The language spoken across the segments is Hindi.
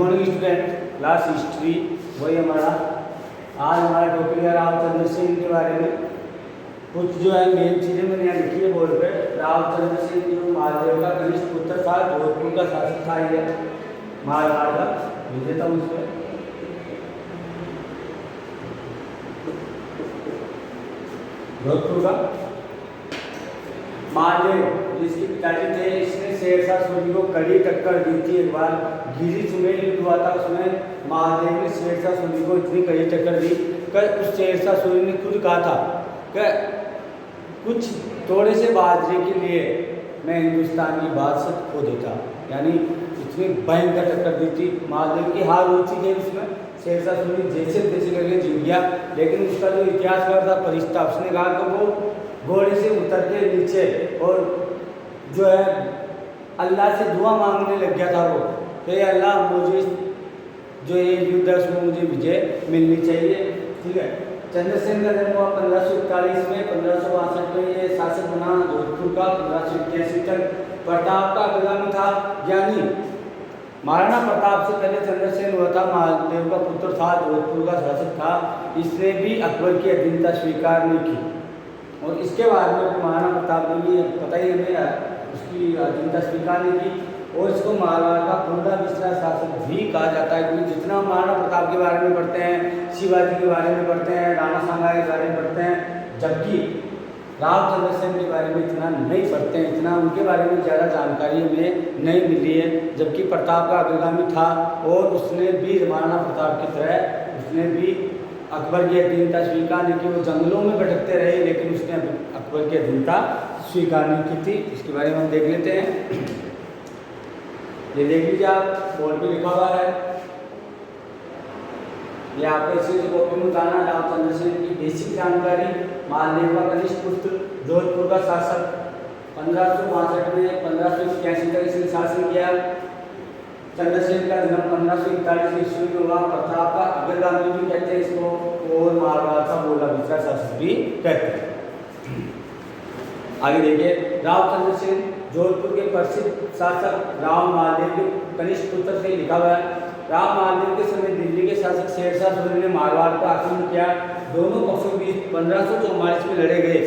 मॉर्निंग स्टूडेंट, क्लास हिस्ट्री वही हमारा। आज हमारा टॉपिक है रामचंद्र सिंह के बारे में। कुछ जो है मेन चीज़ें मैंने यहाँ लिखी है बोर्ड पे। रामचंद्र सिंह जो महादेव का कनिष्ठ पुत्र था, जोधपुर का शासक था, ये मारवाड़ का। लिख देता हूँ इसमें। जोधपुर का महादेव जिसके पिताजी थे, इसने शेरशाह सूरी को कड़ी टक्कर दी थी। एक बार गिरी सुमेल युद्ध हुआ था, उसमें महादेव ने शेरशाह सूरी को इतनी कड़ी टक्कर दी कि उस शेरशाह सूरी ने खुद कहा था कि कुछ थोड़े से बाजरे के लिए मैं हिंदुस्तान की बादशाह खो देता। यानी इतनी भयंकर टक्कर दी थी। महादेव की हार हो चुकी है उसमें। शेरशाह सूरी जैसे तैसे करके जीत गया, लेकिन उसका जो इतिहासकार था फरिश्ता, उसने कहा कि वो घोड़े से उतर के नीचे और जो है अल्लाह से दुआ मांगने लग गया था वो कि अल्लाह मुझे जो ये युद्ध है उसमें मुझे विजय मिलनी चाहिए। ठीक है। चंद्रसेन का जन्म हुआ 1541 में। 1562 में ये शासक बना जोधपुर का। 1581 तक प्रताप का गुलाम था। यानी महाराणा प्रताप से पहले चंद्रसेन हुआ था, महादेव का पुत्र था, जोधपुर का शासक था। इसने भी अकबर की अधीनता स्वीकार नहीं की और इसके बाद में महाराणा प्रताप ने भी, पता ही हमें, उसकी अधीनता स्वीकार नहीं की और इसको मारवाड़ का पुंडा बिस्रा शासक भी कहा जाता है। क्योंकि जितना महाराणा प्रताप के बारे में पढ़ते हैं, शिवाजी के बारे में पढ़ते हैं, राणा सांगा के बारे में पढ़ते हैं, जबकि रामचंद्र सिंह के बारे में इतना नहीं पढ़ते हैं, इतना उनके बारे में ज़्यादा जानकारी हमें नहीं मिली है। जबकि प्रताप का अग्रगामी था और उसने भी महाराणा प्रताप की तरह उसने भी अकबर की अधीनता स्वीकार नहीं की। वो जंगलों में भटकते रहे, लेकिन उसने अकबर की अधीनता स्वीकार नहीं की थी। इसके बारे में हम देख लेते हैं। ये देख लीजिए, आप बोर्ड पे लिखा हुआ है। ये आपको इसी कॉपी में बताना। रामचंद्र सिंह की बेसिक जानकारी। महादेव का कनिष्ठ पुत्र, जोधपुर का शासक, 1562 में 1581 तक इसने शासन किया। चंद्रसेन का जन्म 1541 ईस्वी में हुआ। प्रताप का अग्रगामी भी कहते हैं इसको और मारवाड़ का बोला बिस्रा शासक भी कहते हैं। आगे देखिए, रामचंद्र सिंह जोधपुर के प्रसिद्ध शासक राम महादेव के कनिष्ठ पुत्र से लिखा हुआ है। राम महादेव के समय दिल्ली के शासक शेरशाह सूरी ने मारवाड़ पर आक्रमण किया। दोनों पक्षों के बीच 1544 में लड़े गए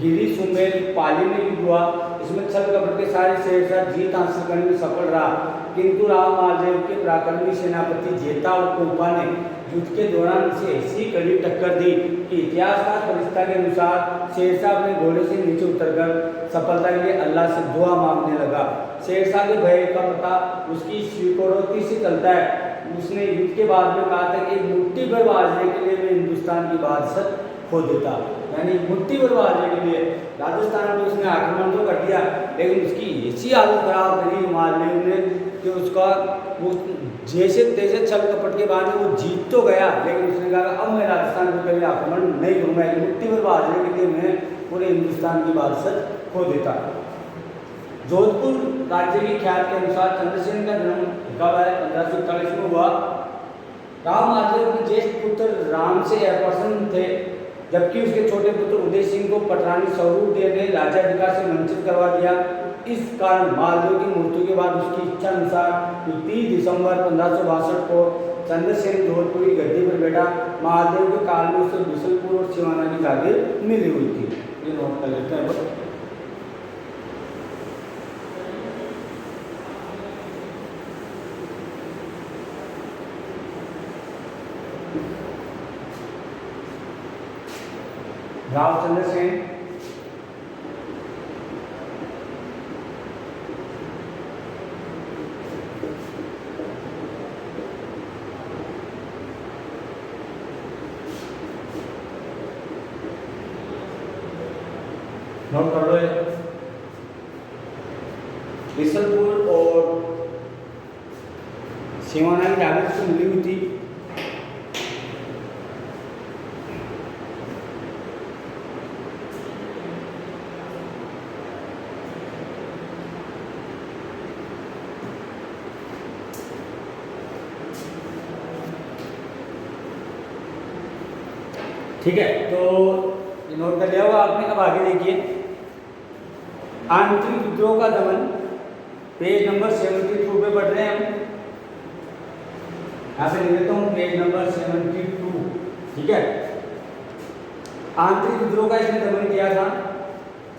गिरी सुमेल पाली में युद्ध हुआ। इसमें छल कपट के सारे शेरशाह जीत हासिल करने में सफल रहा, किंतु राम महादेव के पराक्रमी सेनापति जेता और कोपा ने युद्ध के दौरान इसे ऐसी कड़ी टक्कर दी कि इतिहासकार फरिश्ता के अनुसार शेरशाह अपने घोड़े से नीचे उतरकर सफलता के लिए अल्लाह से दुआ मांगने लगा। शेरशाह के भय का पता उसकी स्वीकारोक्ति से चलता है। उसने युद्ध के बाद में कहा था कि एक मुट्ठी भर बाजरे के लिए मैं हिंदुस्तान की बादशाह खो देता। यानी मुट्ठी भर बाजरे के लिए राजस्थान में उसने आक्रमण तो कर दिया, लेकिन उसकी ऐसी हालत खराब करी महादेव ने कि उसका वो जैसे तैसे छल कपट के बाद वो जीत तो गया, लेकिन उसने कहा अब मैं राजस्थान को कभी आक्रमण नहीं करूँगा। मुट्ठी भर बाजरे के लिए मैं पूरे हिंदुस्तान की बादशाह खो देता। जोधपुर राज्य की ख्याति के अनुसार चंद्रसेन का जन्म कब है? 1541 में हुआ। राम महादेव के ज्येष्ठ पुत्र राम से अप्रसन्न थे, जबकि उसके छोटे पुत्र उदय सिंह को पटरानी स्वरूप देने राजाधिकार से वंचित करवा दिया। इस कारण महादेव की मृत्यु के बाद उसकी इच्छा अनुसार 30 दिसंबर 1562 को चंद्रसेन जोधपुर की गद्दी पर बैठा। महादेव के काल में उसे बिशनपुर और सिवाना की जागीर मिली हुई थी। ये नोट कर लेते हैं। रामचंद्र सेन नोट कर लो। बिशनपुर और सिवाना की जागीर से मिली हुई थी। ठीक है, तो नोट कर लिया होगा आपने। अब आगे देखिए, आंतरिक विद्रोह का दमन, पेज नंबर 72 पे पढ़ रहे हैं हम। यहाँ पे लिख देता हूँ पेज नंबर 72। ठीक है, आंतरिक विद्रोह का इसने दमन किया था।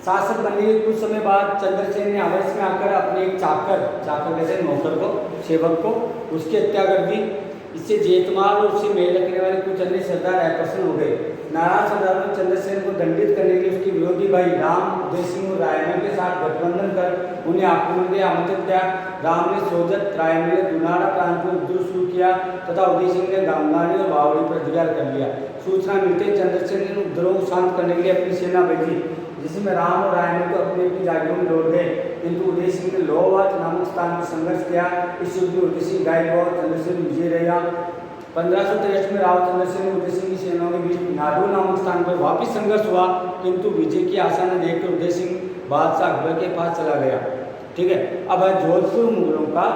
शासक बनने के कुछ समय बाद चंद्रसेन ने आवेश में आकर अपने एक चाकर कहते हैं नौकर को, सेवक को, उसकी हत्या कर दी। इससे जेतमाल और उससे मेल रखने वाले कुछ अन्य सरदार अप्रसन्न हो गए। नाराज सरदारों ने चंद्रसेन को दंडित करने के लिए उसके विरोधी भाई राम उदय सिंह और रायमल के साथ गठबंधन कर उन्हें आक्रमण के लिए आमंत्रित किया। राम ने सोजत, रायमल, दुनारा प्रांत में विद्रोह शुरू किया तथा उदय सिंह ने गांगानी और बावड़ी पर अधिकार कर लिया। सूचना मिलते चंद्रसेन ने उपद्रव को शांत करने के लिए अपनी सेना भेजी, जिसमें राम और रायमल को अपनी अपनी जागीरों में लौट गए, किंतु उदय सिंह ने लोहावत नामक स्थान में संघर्ष किया। इस युद्ध में उदय सिंह गायब और चंद्रसेन विजय रहा। 1563 में राव चंद्रसेन और उदय सिंह की सेनाओं के बीच नाडो नामक स्थान पर वापिस संघर्ष हुआ, किंतु विजय की आशा न देखकर उदय सिंह बादशाह अकबर के पास चला गया। ठीक है, अब है जोधपुर मुगलों का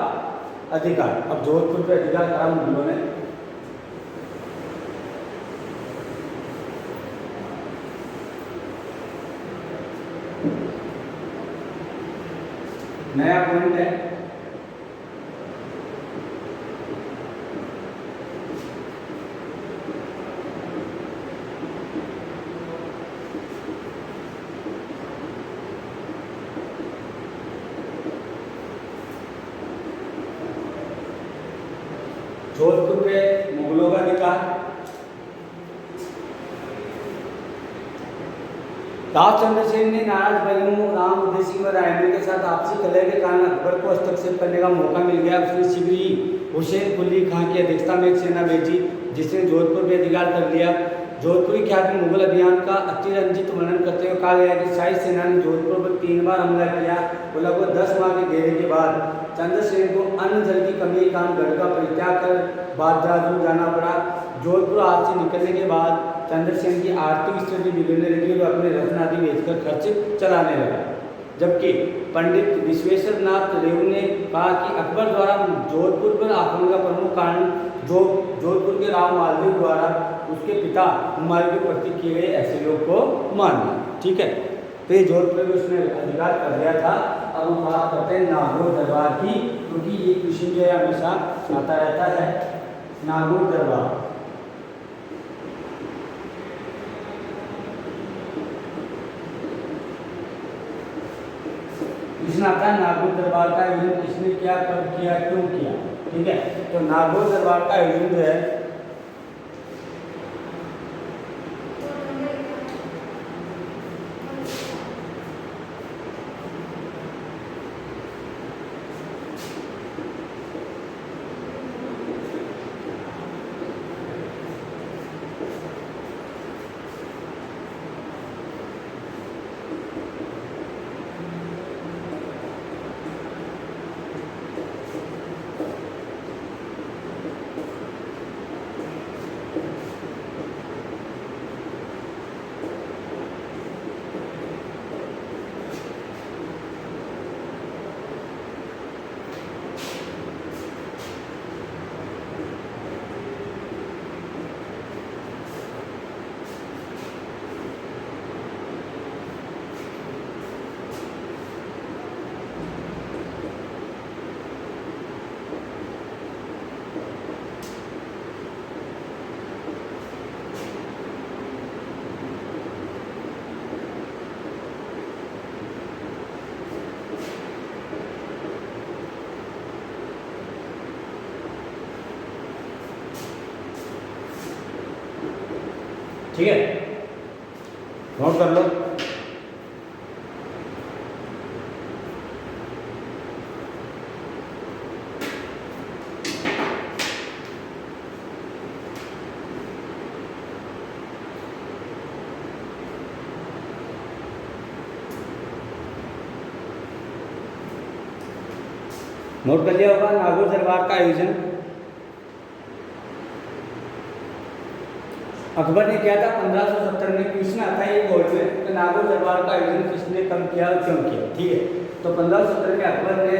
अधिकार। अब जोधपुर पर अधिकार करा मुगलों ने। नया पॉइंट है, जोधपुर पे मुगलों का अधिकार। राव चंद्रसेन ने नाराज भाइयों राम, उदय सिंह और रायमल के साथ आपसी कलह के कारण अकबर को हस्तक्षेप करने का मौका मिल गया। उसने शीघ्र ही हुसैन कुली खां की अध्यक्षता में एक सेना भेजी, जिसने जोधपुर पर अधिकार कर लिया। जोधपुर की ख्याति मुगल अभियान का अतिरंजित वर्णन करते हुए कहा गया कि शाही सेना ने जोधपुर पर 3 बार हमला किया और लगभग 10 माह के घेरे के बाद चंद्रसेन को अन्न जल की कमी के कारण गढ़ का परित्याग कर बहादुर जाना पड़ा। जोधपुर हाथ से निकलने के बाद चंद्रसेन की आर्थिक स्थिति बिगड़ने लगी और अपने रत्न आदि बेचकर खर्च चलाने लगा। जबकि पंडित विश्वेश्वर नाथ रेव ने कहा कि अकबर द्वारा जोधपुर पर आक्रमण का प्रमुख कारण जोधपुर के राव मालदेव द्वारा उसके पिता हुमायूं के प्रति किए गए ऐसे लोग को मानना। ठीक है, तो ये जोधपुर में उसने अधिकार कर लिया था। अब हम बात करते हैं नागौर दरबार की, क्योंकि ये क्वेश्चन जो है हमेशा आता रहता है। नागौर दरबार, इसमें आता है नागौर दरबार का आयोजन किसने किया, कब किया, क्यों किया। ठीक है, तो नागौर दरबार का आयोजन जो है ठीक है, नोट कर लो। नोट कर लिया होगा नागौर दरबार का आयोजन अकबर ने किया था 1570 में। क्वेश्चन आता है ये बोर्ड में, तो नागौर दरबार का आयोजन किसने कब किया और क्यों किया। ठीक है, तो 1570 में अकबर ने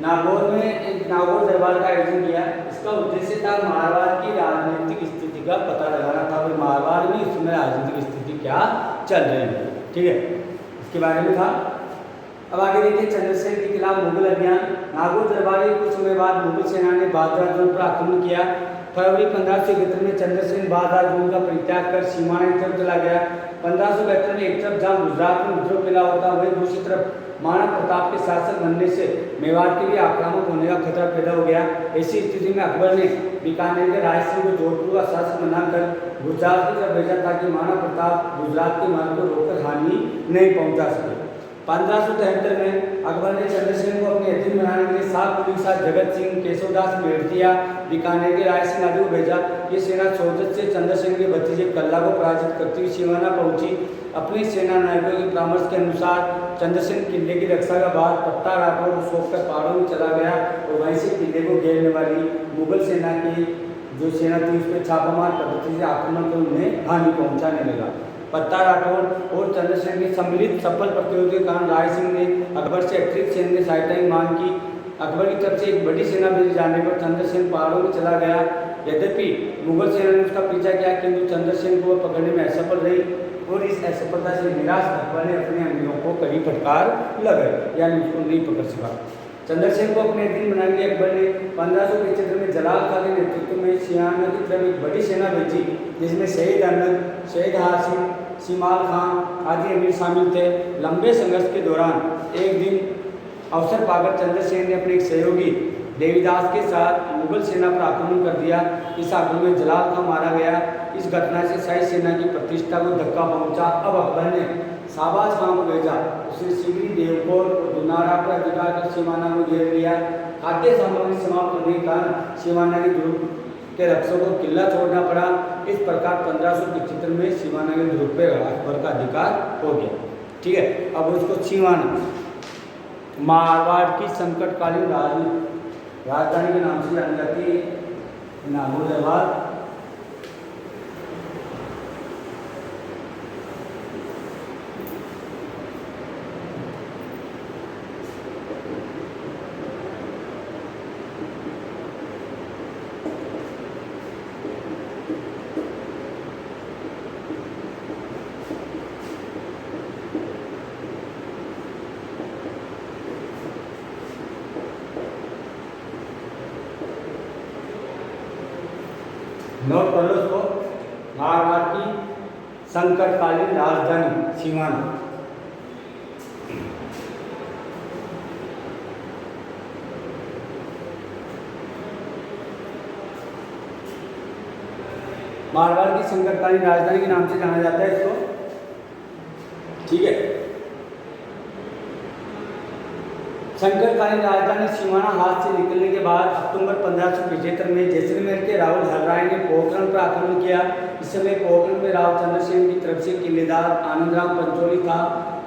नागौर में एक नागौर दरबार का आयोजन किया। इसका उद्देश्य था मारवाड़ की राजनीतिक स्थिति का पता लगाना था, और मारवाड़ में इस समय राजनीतिक स्थिति क्या चल रही है। ठीक है, इसके बारे में था। अब आगे देखिए चंद्रसेन के खिलाफ मुगल अभियान। नागौर दरबार के कुछ समय बाद मुगल सेना ने बहादुर पर आक्रमण किया। फरवरी 1571 में चंद्रसेन बहादुर का परित्याग कर सीमाना की तरफ चला गया। 1572 में एक तरफ जहां गुजरात में विद्रोह फैला होता, वहीं दूसरी तरफ महाराणा प्रताप के शासक बनने से मेवाड़ के लिए आक्रामक होने का खतरा पैदा हो गया। ऐसी स्थिति में अकबर ने बीकानेर के राय सिंह को जोधपुर का शासक बनाकर गुजरात की तरफ भेजा ताकि महाराणा प्रताप गुजरात के मार्ग को रोककर हानि नहीं पहुंचा सके। 1573 में अकबर ने चंद्रसेन को अपने अधीन बनाने के लिए 7 पुलिस के साथ जगत सिंह, केशवदास मेड़तिया, बीकानेर के राय सिंह आदि को भेजा। ये सेना सोजत से चंद्रसेन के भतीजे कल्ला को पराजित करती हुई सीमाना पहुंची। अपनी सेना नायकों के परामर्श के अनुसार चंद्रसेन किले की रक्षा का बाद पत्ता राठौर को सौंपकर पहाड़ों में चला गया और वहीं से किले को घेरने वाली मुगल सेना की जो सेना थी उस पर छापामार पद्धति से आक्रमण कर उन्हें हानि पहुंचाने लगा। पत्ता राठौर और चंद्रसेन के सम्मिलित सफल प्रतिरोध के कारण राय सिंह ने अकबर से अतिरिक्त सैन्य सहायता की मांग की। अकबर की तरफ से एक बड़ी सेना भेजे जाने पर चंद्रसेन पहाड़ों में चला गया। यद्यपि मुगल सेना ने उसका पीछा किया, किंतु चंद्रसेन को पकड़ने में असफल रही और इस असफलता से निराश अकबर ने अपने अंगों को कड़ी फटकार लगाई, यानी उसको नहीं पकड़ सका। चंद्रसेन को अपने अधीन बनाने के अकबर ने 1575 में जलाल खान के नेतृत्व में सियाना की तरफ एक बड़ी सेना भेजी, जिसमें शहीद अहमद, शहीद हासिम, सीमाल खान आदि अमीर शामिल थे। लंबे संघर्ष के दौरान एक दिन अवसर पाकर चंद्रसेन ने अपने एक सहयोगी देवीदास के साथ मुगल सेना पर आक्रमण कर दिया। इस आक्रमण में जलाल खान मारा गया। इस घटना से शाही सेना की प्रतिष्ठा को धक्का पहुंचा। अब अकबर ने शाहबाज खान को भेजा। उसने सिगरी, देवकोट और दुनारा पर अधिकार कर सीमाना को घेर लिया। खाद्य सामग्री समाप्त होने के कारण सीमाना की जरूरत के रक्षकों को किला छोड़ना पड़ा। इस प्रकार 1575 में सीमाना के दुर्ग पर अकबर का अधिकार हो गया। ठीक है, अब उसको सीमाना मारवाड़ की संकटकालीन राजधानी के नाम से जानी जाती है, नागौर दरबार। नोट कर लो उसको, मारवाड़ की संकटकालीन राजधानी सीमाना। मारवाड़ की संकटकालीन राजधानी के नाम से जाना जाता है इसको। ठीक है, संकटकालीन राजधानी सीमाना हाथ से निकलने के बाद अक्टूबर 1575 में जैसलमेर के रावल हरराय ने पोखरण पर आक्रमण किया। इस समय पोखरण में राव चंद्रसेन की तरफ से किलेदार आनंदराम पंचोली था।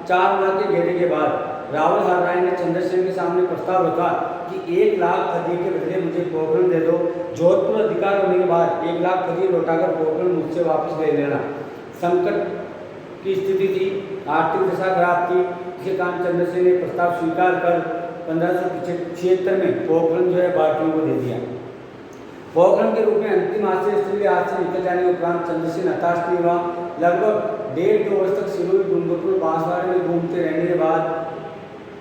4 माह के घेरे के बाद रावल हरराय ने चंद्रसेन के सामने प्रस्ताव रखा कि 1 लाख खदी के बदले मुझे पोखरण दे दो। जोधपुर अधिकार होने के बाद 1 लाख खदी लौटाकर पोखरण मुझसे वापस ले लेना। संकट की स्थिति थी, आर्थिक दशा खराब थी, इसके कारण चंद्रसेन ने प्रस्ताव स्वीकार कर 1576 में पोखरण जो है बाटियों को दे दिया। पोखरण के रूप में अंतिम आश्रय हाथ से निकल जाने के उपरांत चंद्रसेन हताश नहीं हुआ। लगभग 1.5-2 वर्ष तक सिरोही, डूंगरपुर, बांसवाड़ा में घूमते रहने के बाद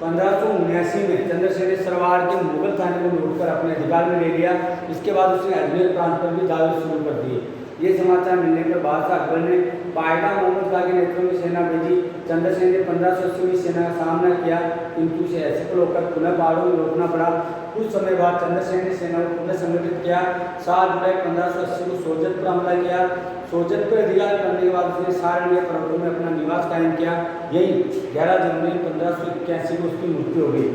1579 में चंद्रसेन ने सरवाड़ के मुगल थाने को लूटकर अपने अधिकार में ले लिया। इसके बाद उसने अजमेर प्रांत पर भी दावे शुरू कर दिए। ये समाचार मिलने पर बादशाह अकबर ने पायदा मोहम्मद खां के नेतृत्व में सेना भेजी। चंद्रसेन ने 1580 में सेना का सामना किया, किंतु उसे असफल होकर पुनः पहाड़ों में रोकना पड़ा। कुछ समय बाद चंद्रसेन ने सेना को पुनः संगठित किया। 7 जुलाई 1580 को सोजत पर हमला किया। सोजत पर अधिकार करने के बाद उसने सारण के पर्वतों में अपना निवास कायम किया। यही 11 जनवरी 1581 को उसकी मृत्यु हो गई।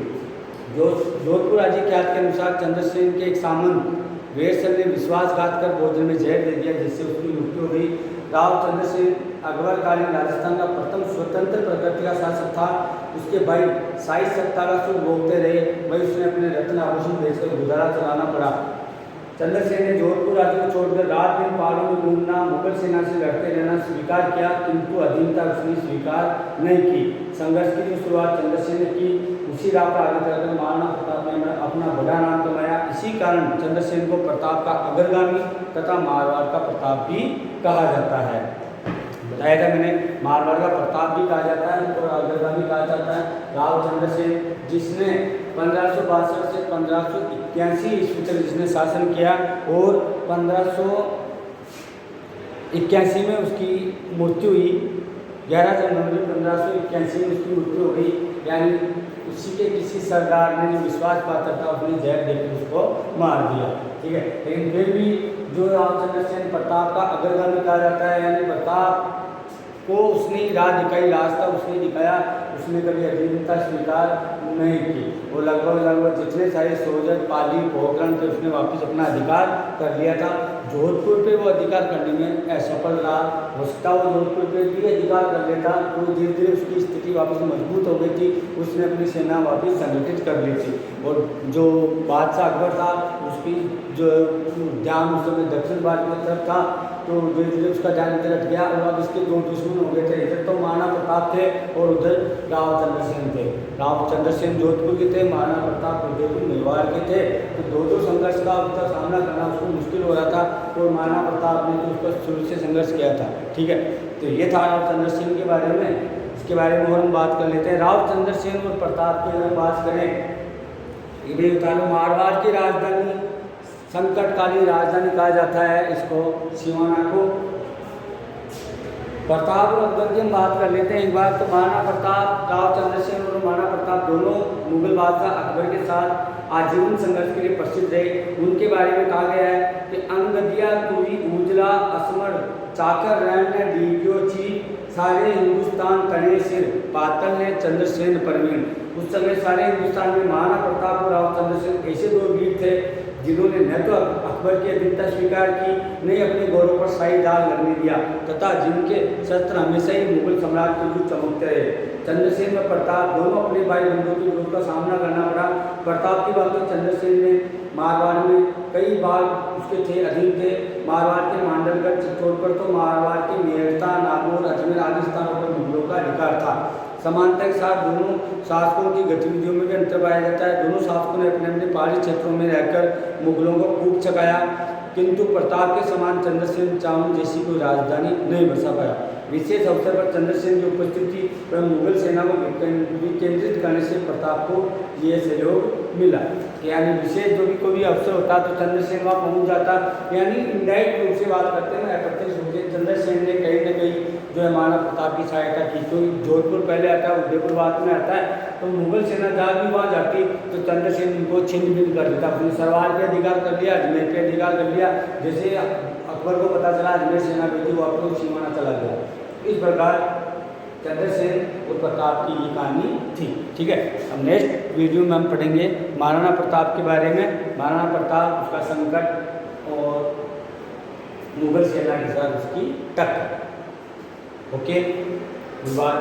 जोधपुर राज्य ख्यात के अनुसार चंद्रसेन के एक सामंत वेरसल ने विश्वासघात कर भोजन में जहर दे दिया, जिससे उसकी मृत्यु हो गई। राव चंद्रसेन अकबरकालीन राजस्थान का प्रथम स्वतंत्र प्रकृति का शासक था। उसके भाई शाही सत्ता का सुख भोगते रहे, वही उसने अपने रत्न आभूषण बेचकर गुजारा चलाना पड़ा। चंद्रसेन ने जोधपुर राज्य को छोड़कर रात दिन पहाड़ों में घूमना, मुगल सेना से लड़ते रहना स्वीकार किया, किंतु अधीनता उसने स्वीकार नहीं की। संघर्ष की जो शुरुआत चंद्रसेन ने की, उसी राह पर आगे चलकर महाराणा प्रताप ने अपना बड़ा नाम कमाया। इसी कारण चंद्रसेन को प्रताप का अग्रगामी तथा मारवाड़ का प्रताप भी कहा जाता है। बताया था मैंने। मारवाड़ का प्रताप भी कहा जाता है और अग्रगामी कहा जाता है रावचंद्र सेन, जिसने 1562 से 1581 ईस्वी तक जिसने शासन किया और 1581 में उसकी मृत्यु हुई। 11 जनवरी 1581 में उसकी मृत्यु हो गई। यानी उसी के किसी सरदार ने जो विश्वासपात्र था उसने जहर देकर उसको मार दिया। ठीक है, लेकिन फिर भी जो रावचंद्र सेन प्रताप का अग्रगामी कहा जाता है, यानी प्रताप को उसने राह दिखाई, रास्ता उसने दिखाया, उसने कभी अधीनता स्वीकार नहीं की। वो लगभग जितने सारे सोजर पाली पोखरण थे उसने वापस अपना अधिकार कर लिया था। जोधपुर पे वो अधिकार करने में असफल रहा। हो सकता वो जोधपुर पे भी अधिकार कर लेता तो धीरे धीरे उसकी स्थिति वापस मजबूत हो गई थी, उसने अपनी सेना वापस संगठित कर ली थी। और जो बादशाह अकबर था उसकी जो ध्यान उस समय दक्षिण भारत में तरफ था, तो धीरे धीरे उसका ध्यान इधर हट गया और अब इसके दो दुश्मन हो गए थे। इधर तो महाराणा प्रताप थे और उधर रावचंद्र सेन थे। रावचंद्र सेन जोधपुर के थे, महाराणा प्रताप उदयपुर मेवाड़ के थे। तो दो संघर्ष का उसका सामना करना उसको मुश्किल हो रहा था और महाराणा प्रताप ने तो उसका शुरू से संघर्ष किया था। ठीक है, तो ये था रावचंद्र सेन के बारे में। इसके बारे में और हम बात कर लेते हैं। रावचंद्र सेन और प्रताप की अगर बात करें, ये भी बता लो मारवाड़ की राजधानी, संकटकालीन राजधानी कहा जाता है इसको, सिवाना को। प्रताप और अकबर की हम बात कर लेते हैं एक बार। तो महाराणा प्रताप, रावचंद्र सेन और महाराणा प्रताप दोनों मुगल बादशाह अकबर के साथ आजीवन संघर्ष के लिए प्रसिद्ध रहे। उनके बारे में कहा गया है कि अंगदिया तुरी उजला असमर चाकर रैन ने डीपियो ची सारे हिंदुस्तान तने सिर पातल ने चंद्रसेन परवीन। उस समय सारे हिंदुस्तान में महाराणा प्रताप और रावचंद्र सेन ऐसे दो वीर थे जिन्होंने न तो अकबर की अधीनता स्वीकार की, न ही अपने गौरव पर शाही दाग लगने दिया, तथा जिनके शस्त्र हमेशा ही मुगल सम्राट के विरुद्ध चमकते रहे। चंद्रसेन व प्रताप दोनों अपने भाई बंधुओं के विरोध का सामना करना पड़ा। प्रताप की बात तो चंद्रसेन ने मारवाड़ में कई बार उसके थे अधीन थे। मारवाड़ के मांडलगढ़ चित्तौड़गढ़ तो मारवाड़ के मेड़ता नागौर अजमेर आदि स्थानों पर मुगलों का अधिकार था। समानता के साथ दोनों शासकों की गतिविधियों में भी अंतर पाया जाता है। दोनों शासकों ने अपने अपने पहाड़ी क्षेत्रों में रहकर मुगलों को खूब चकाया, किंतु प्रताप के समान चंद्रसेन चावल जैसी कोई राजधानी नहीं बसा पाया। विशेष अवसर पर चंद्रसेन की उपस्थिति वह मुगल सेना को विकेंद्रित करने से प्रताप को ये सहयोग मिला। यानी विशेष जो भी कोई भी अवसर होता तो चंद्रसेन वहाँ पहुँच जाता। यानी इंडायरेक्ट रूप से बात करते हैं, अप्रत्यक्ष रूप से चंद्रसेन ने कहीं न कहीं जो है महाराणा प्रताप की सहायता की। तो जोधपुर पहले आता है, उदयपुर बाद में आता है। तो मुगल सेना जहाँ भी वहाँ जाती तो चंद्रसेन उनको छिन्न भिन्न कर देता। अपनी सरवार पे अधिकार कर लिया, अजमेर पे अधिकार कर लिया। जैसे अकबर को पता चला अजमेर सेना भेजी, वो अपने सीमाना चला गया। इस प्रकार चंद्रसेन और प्रताप की ये कहानी थी। ठीक है, अब नेक्स्ट वीडियो में हम पढ़ेंगे महाराणा प्रताप के बारे में। महाराणा प्रताप, उसका संकट और मुगल सेना के साथ उसकी टक्कर। Okay, good bye.